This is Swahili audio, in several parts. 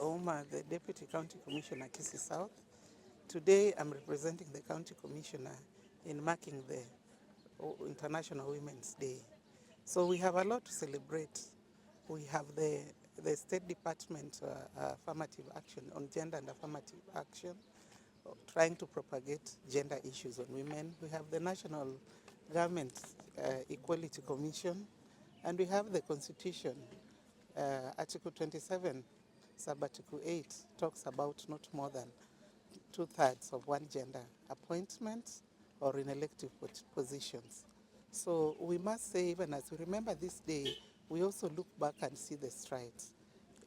Oma, the Deputy County Commissioner, Kisii South. Today I'm representing the County Commissioner in marking the International Women's Day. So we have a lot to celebrate. We have the State Department affirmative action on gender and affirmative action, trying to propagate gender issues on women. We have the National Government Equality Commission, and we have the Constitution. Article 27, Sub-Article 8 talks about not more than 2/3 of one gender appointments or in elective positions. So we must say, even as we remember this day, we also look back and see the strides.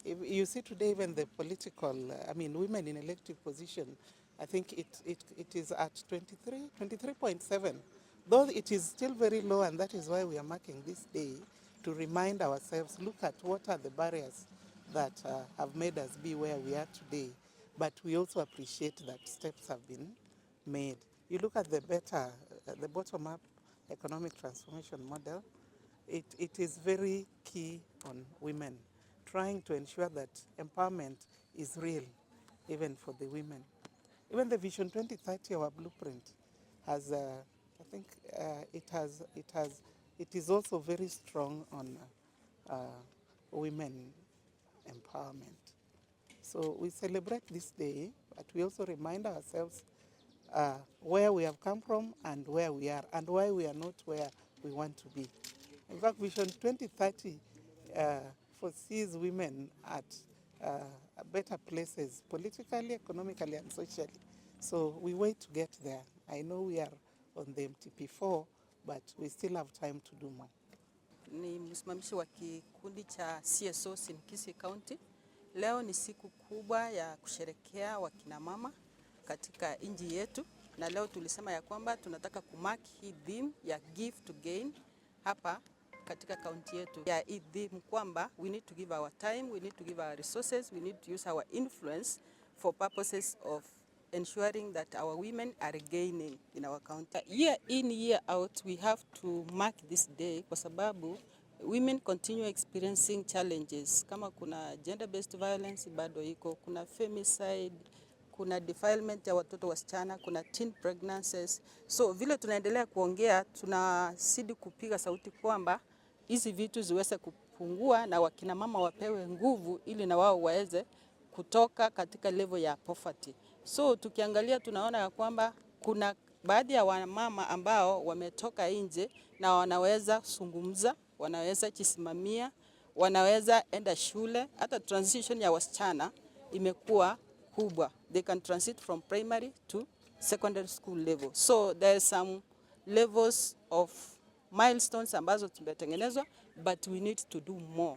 If you see today, even the political, women in elective position, I think it is at 23.7, though it is still very low, and that is why we are marking this day to remind ourselves, look at what are the barriers that have made us be where we are today. But we also appreciate that steps have been made. You look at the bottom-up economic transformation model, it is very key on women, trying to ensure that empowerment is real, even for the women. Even the Vision 2030, our blueprint, has, it is also very strong on women empowerment. So we celebrate this day, but we also remind ourselves where we have come from and where we are, and why we are not where we want to be. In fact, Vision 2030 foresees women at better places, politically, economically, and socially. So we wait to get there. I know we are on the MTP4, but we still have time to do more. Ni msimamishi wa kikundi cha CSOs in Kisii County. Leo ni siku kubwa ya kusherekea wakina mama katika nchi yetu, na leo tulisema ya kwamba tunataka kumark hii theme ya give to gain hapa katika kaunti yetu. Ya hii theme kwamba we need to give our time, we need to give our resources, we need to use our influence for purposes of ensuring that our women are gaining in our county. Year in, year out, we have to mark this day kwa sababu women continue experiencing challenges. Kama kuna gender-based violence bado iko, kuna femicide, kuna defilement ya watoto wasichana, kuna teen pregnancies. So vile tunaendelea kuongea, tunazidi kupiga sauti kwamba hizi vitu ziweze kupungua na wakina mama wapewe nguvu ili na wao waweze kutoka katika level ya poverty. So tukiangalia tunaona ya kwamba kuna baadhi ya wamama ambao wametoka nje na wanaweza zungumza, wanaweza jisimamia, wanaweza enda shule. Hata transition ya wasichana imekuwa kubwa. They can transit from primary to secondary school level. So there are some levels of milestones ambazo tumetengenezwa, but we need to do more.